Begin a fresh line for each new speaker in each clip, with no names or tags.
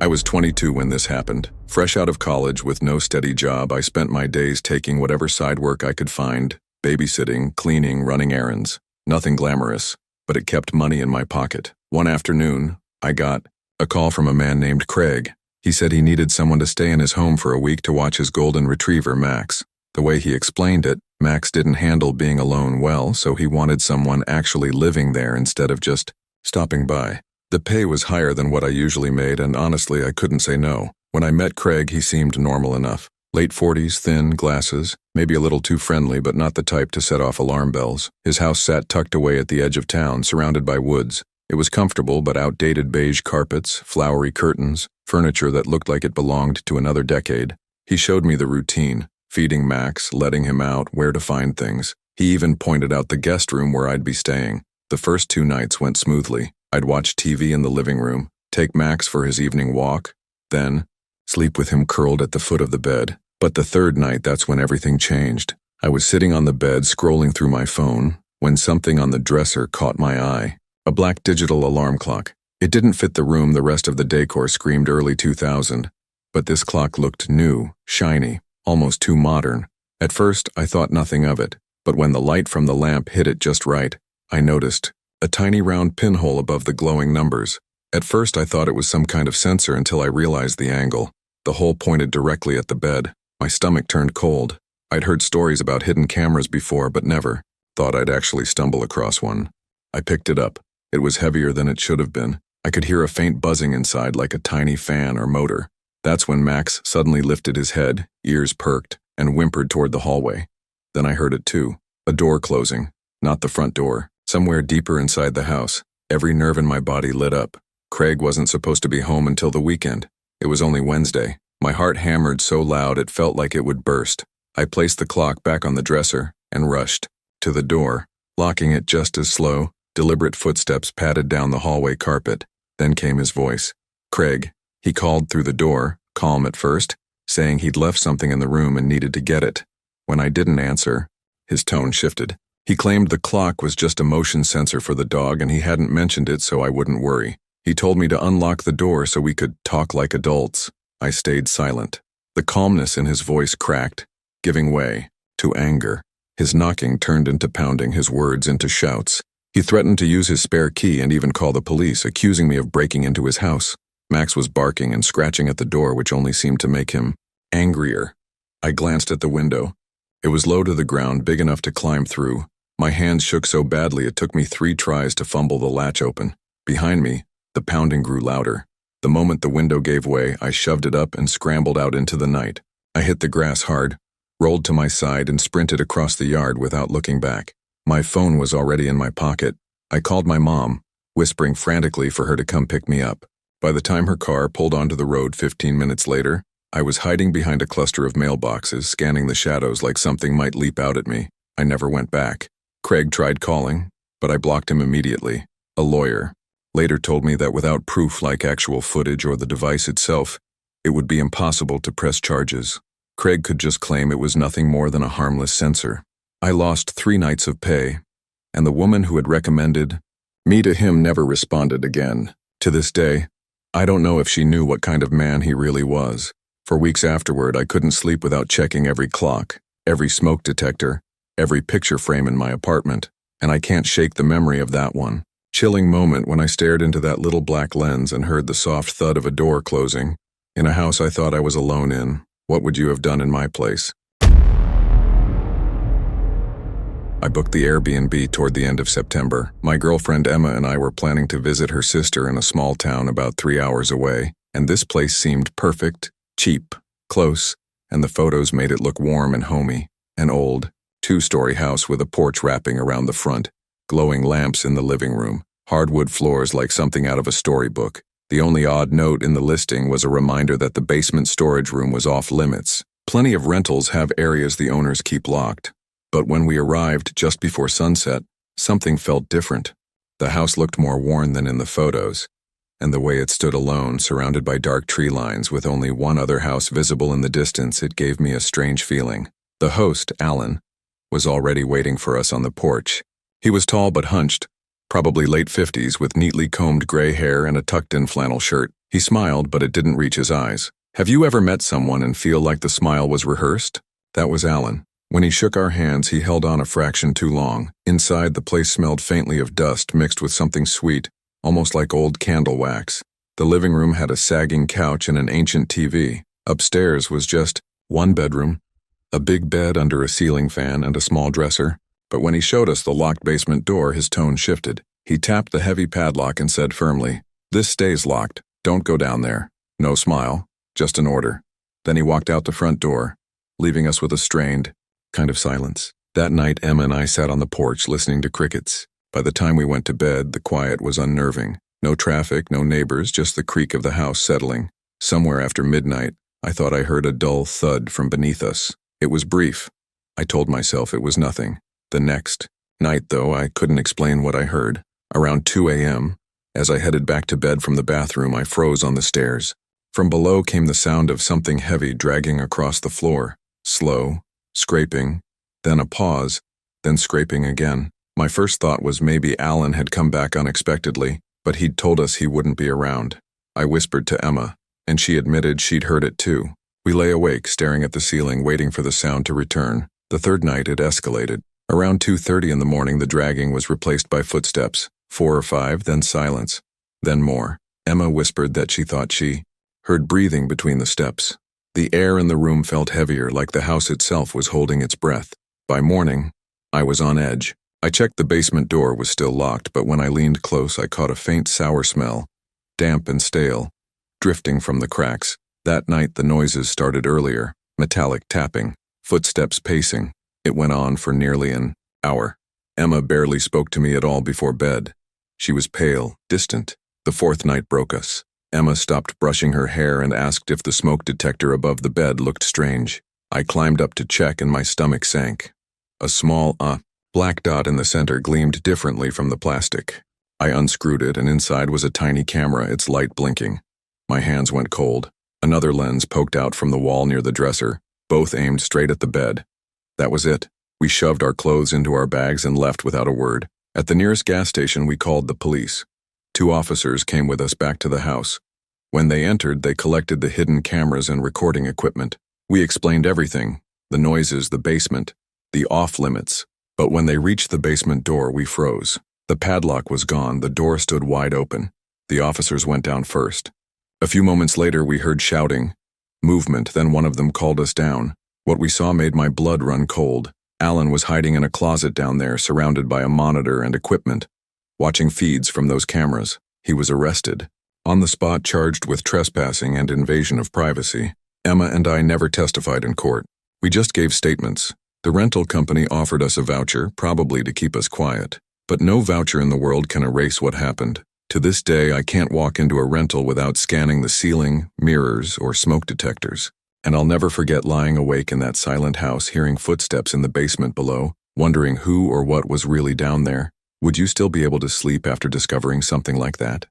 was 22 when this happened. Fresh out of college with no steady job, I spent my days taking whatever side work I could find, babysitting, cleaning, running errands. Nothing glamorous, but it kept money in my pocket. One afternoon, I got a call from a man named Craig. He said he needed someone to stay in his home for a week to watch his golden retriever, Max. The way he explained it, Max didn't handle being alone well, so he wanted someone actually living there instead of just stopping by. The pay was higher than what I usually made, and honestly, I couldn't say no. When I met Craig, he seemed normal enough. Late 40s, thin, glasses, maybe a little too friendly, but not the type to set off alarm bells. His house sat tucked away at the edge of town, surrounded by woods. It was comfortable, but outdated beige carpets, flowery curtains, furniture that looked like it belonged to another decade. He showed me the routine, feeding Max, letting him out, where to find things. He even pointed out the guest room where I'd be staying. The first 2 nights went smoothly. I'd watch TV in the living room, take Max for his evening walk, then sleep with him curled at the foot of the bed. But the third night, that's when everything changed. I was sitting on the bed scrolling through my phone when something on the dresser caught my eye. A black digital alarm clock. It didn't fit the room. The rest of the decor screamed early 2000. But this clock looked new, shiny, almost too modern. At first, I thought nothing of it, but when the light from the lamp hit it just right, I noticed a tiny round pinhole above the glowing numbers. At first, I thought it was some kind of sensor until I realized the angle. The hole pointed directly at the bed. My stomach turned cold. I'd heard stories about hidden cameras before, but never thought I'd actually stumble across one. I picked it up. It was heavier than it should have been. I could hear a faint buzzing inside, like a tiny fan or motor. That's when Max suddenly lifted his head, ears perked, and whimpered toward the hallway. Then I heard it too. A door closing. Not the front door. Somewhere deeper inside the house. Every nerve in my body lit up. Craig wasn't supposed to be home until the weekend. It was only Wednesday. My heart hammered so loud it felt like it would burst. I placed the clock back on the dresser and rushed to the door, locking it just as slow, deliberate footsteps padded down the hallway carpet. Then came his voice. Craig. He called through the door, calm at first, saying he'd left something in the room and needed to get it. When I didn't answer, his tone shifted. He claimed the clock was just a motion sensor for the dog and he hadn't mentioned it so I wouldn't worry. He told me to unlock the door so we could talk like adults. I stayed silent. The calmness in his voice cracked, giving way to anger. His knocking turned into pounding, his words into shouts. He threatened to use his spare key and even call the police, accusing me of breaking into his house. Max was barking and scratching at the door, which only seemed to make him angrier. I glanced at the window. It was low to the ground, big enough to climb through. My hands shook so badly it took me 3 tries to fumble the latch open. Behind me, the pounding grew louder. The moment the window gave way, I shoved it up and scrambled out into the night. I hit the grass hard, rolled to my side, and sprinted across the yard without looking back. My phone was already in my pocket. I called my mom, whispering frantically for her to come pick me up. By the time her car pulled onto the road 15 minutes later, I was hiding behind a cluster of mailboxes, scanning the shadows like something might leap out at me. I never went back. Craig tried calling, but I blocked him immediately. A lawyer later told me that without proof like actual footage or the device itself, it would be impossible to press charges. Craig could just claim it was nothing more than a harmless sensor. I lost 3 nights of pay, and the woman who had recommended me to him never responded again. To this day, I don't know if she knew what kind of man he really was. For weeks afterward, I couldn't sleep without checking every clock, every smoke detector, every picture frame in my apartment, and I can't shake the memory of that one chilling moment when I stared into that little black lens and heard the soft thud of a door closing. In a house I thought I was alone in. What would you have done in my place? I booked the Airbnb toward the end of September. My girlfriend Emma and I were planning to visit her sister in a small town about 3 hours away, and this place seemed perfect, cheap, close, and the photos made it look warm and homey. An old, 2-story house with a porch wrapping around the front, glowing lamps in the living room, hardwood floors like something out of a storybook. The only odd note in the listing was a reminder that the basement storage room was off limits. Plenty of rentals have areas the owners keep locked. But when we arrived just before sunset, something felt different. The house looked more worn than in the photos, and the way it stood alone, surrounded by dark tree lines with only one other house visible in the distance, it gave me a strange feeling. The host, Alan, was already waiting for us on the porch. He was tall but hunched, probably late 50s with neatly combed gray hair and a tucked-in flannel shirt. He smiled, but it didn't reach his eyes. Have you ever met someone and feel like the smile was rehearsed? That was Alan. When he shook our hands, he held on a fraction too long. Inside, the place smelled faintly of dust mixed with something sweet, almost like old candle wax. The living room had a sagging couch and an ancient TV. Upstairs was just one bedroom, a big bed under a ceiling fan and a small dresser. But when he showed us the locked basement door, his tone shifted. He tapped the heavy padlock and said firmly, "This stays locked. Don't go down there." No smile, just an order. Then he walked out the front door, leaving us with a strained kind of silence. That night, Emma and I sat on the porch listening to crickets. By the time we went to bed, the quiet was unnerving. No traffic, no neighbors, just the creak of the house settling. Somewhere after midnight, I thought I heard a dull thud from beneath us. It was brief. I told myself it was nothing. The next night, though, I couldn't explain what I heard. Around 2 a.m., as I headed back to bed from the bathroom, I froze on the stairs. From below came the sound of something heavy dragging across the floor. Slow, scraping, then a pause, then scraping again. My first thought was maybe Alan had come back unexpectedly, but he'd told us he wouldn't be around. I whispered to Emma, and she admitted she'd heard it too. We lay awake, staring at the ceiling, waiting for the sound to return. The third night, it escalated. Around 2:30 in the morning, the dragging was replaced by footsteps. 4 or 5, then silence. Then more. Emma whispered that she thought she heard breathing between the steps. The air in the room felt heavier, like the house itself was holding its breath. By morning, I was on edge. I checked the basement door was still locked, but when I leaned close, I caught a faint sour smell, damp and stale, drifting from the cracks. That night, the noises started earlier, metallic tapping, footsteps pacing. It went on for nearly an hour. Emma barely spoke to me at all before bed. She was pale, distant. The fourth night broke us. Emma stopped brushing her hair and asked if the smoke detector above the bed looked strange. I climbed up to check and my stomach sank. A small, black dot in the center gleamed differently from the plastic. I unscrewed it, and inside was a tiny camera, its light blinking. My hands went cold. Another lens poked out from the wall near the dresser, both aimed straight at the bed. That was it. We shoved our clothes into our bags and left without a word. At the nearest gas station, we called the police. 2 officers came with us back to the house. When they entered, they collected the hidden cameras and recording equipment. We explained everything, the noises, the basement, the off-limits. But when they reached the basement door, we froze. The padlock was gone, the door stood wide open. The officers went down first. A few moments later, we heard shouting, movement, then one of them called us down. What we saw made my blood run cold. Alan was hiding in a closet down there, surrounded by a monitor and equipment, watching feeds from those cameras. He was arrested, on the spot charged with trespassing and invasion of privacy. Emma and I never testified in court. We just gave statements. The rental company offered us a voucher, probably to keep us quiet. But no voucher in the world can erase what happened. To this day, I can't walk into a rental without scanning the ceiling, mirrors, or smoke detectors. And I'll never forget lying awake in that silent house, hearing footsteps in the basement below, wondering who or what was really down there. Would you still be able to sleep after discovering something like that?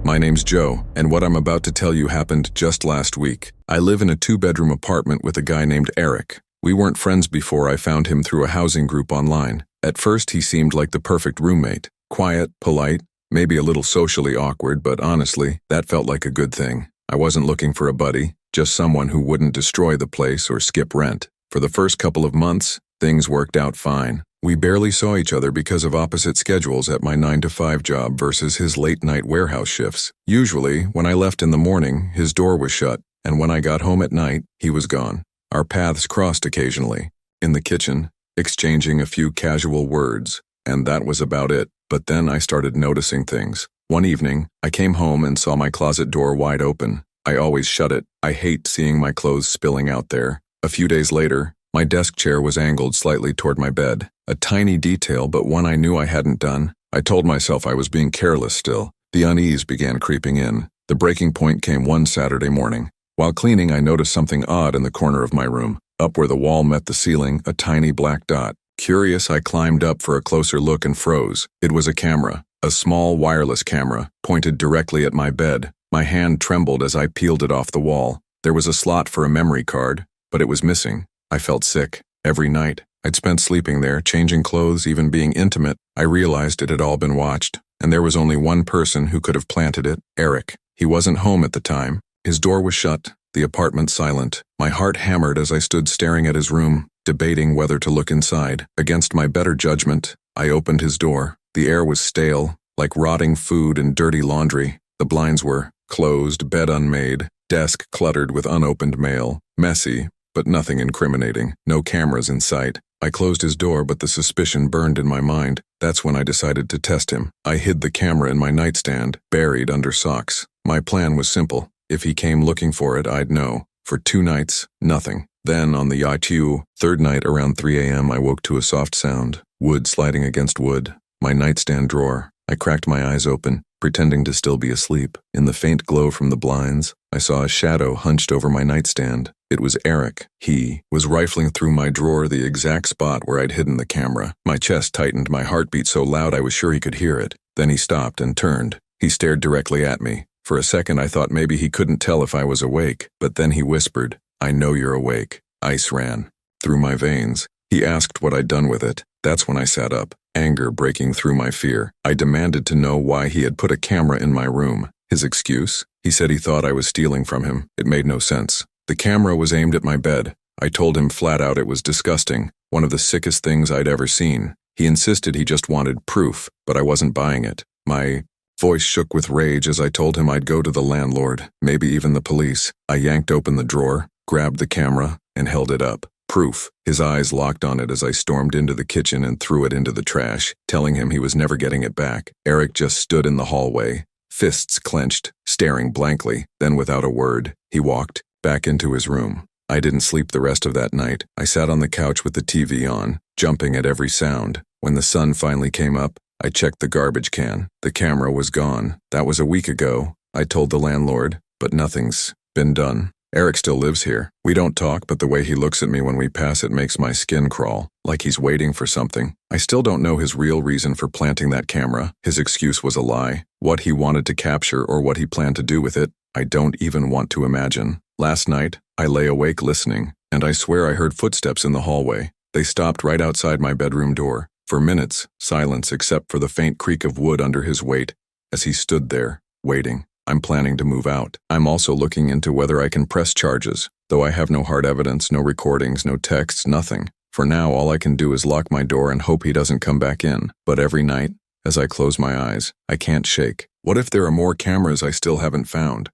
My name's Joe, and what I'm about to tell you happened just last week. I live in a 2-bedroom apartment with a guy named Eric. We weren't friends before I found him through a housing group online. At first, he seemed like the perfect roommate. Quiet, polite, maybe a little socially awkward, but honestly, that felt like a good thing. I wasn't looking for a buddy, just someone who wouldn't destroy the place or skip rent. For the first couple of months, things worked out fine. We barely saw each other because of opposite schedules at my 9-to-5 job versus his late-night warehouse shifts. Usually, when I left in the morning, his door was shut, and when I got home at night, he was gone. Our paths crossed occasionally, in the kitchen, exchanging a few casual words, and that was about it. But then I started noticing things. One evening, I came home and saw my closet door wide open. I always shut it. I hate seeing my clothes spilling out there. A few days later, my desk chair was angled slightly toward my bed. A tiny detail, but one I knew I hadn't done. I told myself I was being careless still. The unease began creeping in. The breaking point came one Saturday morning. While cleaning, I noticed something odd in the corner of my room. Up where the wall met the ceiling, a tiny black dot. Curious, I climbed up for a closer look and froze. It was a camera, a small wireless camera, pointed directly at my bed. My hand trembled as I peeled it off the wall. There was a slot for a memory card, but it was missing. I felt sick. Every night, I'd spent sleeping there, changing clothes, even being intimate. I realized it had all been watched, and there was only one person who could have planted it, Eric. He wasn't home at the time. His door was shut, the apartment silent. My heart hammered as I stood staring at his room, debating whether to look inside. Against my better judgment, I opened his door. The air was stale, like rotting food and dirty laundry. The blinds were closed, bed unmade, desk cluttered with unopened mail. Messy, but nothing incriminating. No cameras in sight. I closed his door, but the suspicion burned in my mind. That's when I decided to test him. I hid the camera in my nightstand, buried under socks. My plan was simple. If he came looking for it, I'd know. For 2 nights, nothing. Then, on the third night around 3 a.m., I woke to a soft sound. Wood sliding against wood. My nightstand drawer. I cracked my eyes open, pretending to still be asleep. In the faint glow from the blinds, I saw a shadow hunched over my nightstand. It was Eric. He was rifling through my drawer, the exact spot where I'd hidden the camera. My chest tightened, my heart beat so loud I was sure he could hear it. Then he stopped and turned. He stared directly at me. For a second I thought maybe he couldn't tell if I was awake, but then he whispered, "I know you're awake." Ice ran through my veins. He asked what I'd done with it. That's when I sat up, anger breaking through my fear. I demanded to know why he had put a camera in my room. His excuse? He said he thought I was stealing from him. It made no sense. The camera was aimed at my bed. I told him flat out it was disgusting, one of the sickest things I'd ever seen. He insisted he just wanted proof, but I wasn't buying it. My voice shook with rage as I told him I'd go to the landlord, maybe even the police. I yanked open the drawer, grabbed the camera, and held it up. Proof. His eyes locked on it as I stormed into the kitchen and threw it into the trash, telling him he was never getting it back. Eric just stood in the hallway, fists clenched, staring blankly. Then without a word, he walked back into his room. I didn't sleep the rest of that night. I sat on the couch with the TV on, jumping at every sound. When the sun finally came up, I checked the garbage can. The camera was gone. That was a week ago, I told the landlord, but nothing's been done. Eric still lives here. We don't talk, but the way he looks at me when we pass it makes my skin crawl, like he's waiting for something. I still don't know his real reason for planting that camera. His excuse was a lie. What he wanted to capture or what he planned to do with it, I don't even want to imagine. Last night, I lay awake listening, and I swear I heard footsteps in the hallway. They stopped right outside my bedroom door. For minutes, silence except for the faint creak of wood under his weight as he stood there, waiting. I'm planning to move out. I'm also looking into whether I can press charges, though I have no hard evidence, no recordings, no texts, nothing. For now, all I can do is lock my door and hope he doesn't come back in. But every night, as I close my eyes, I can't shake. What if there are more cameras I still haven't found?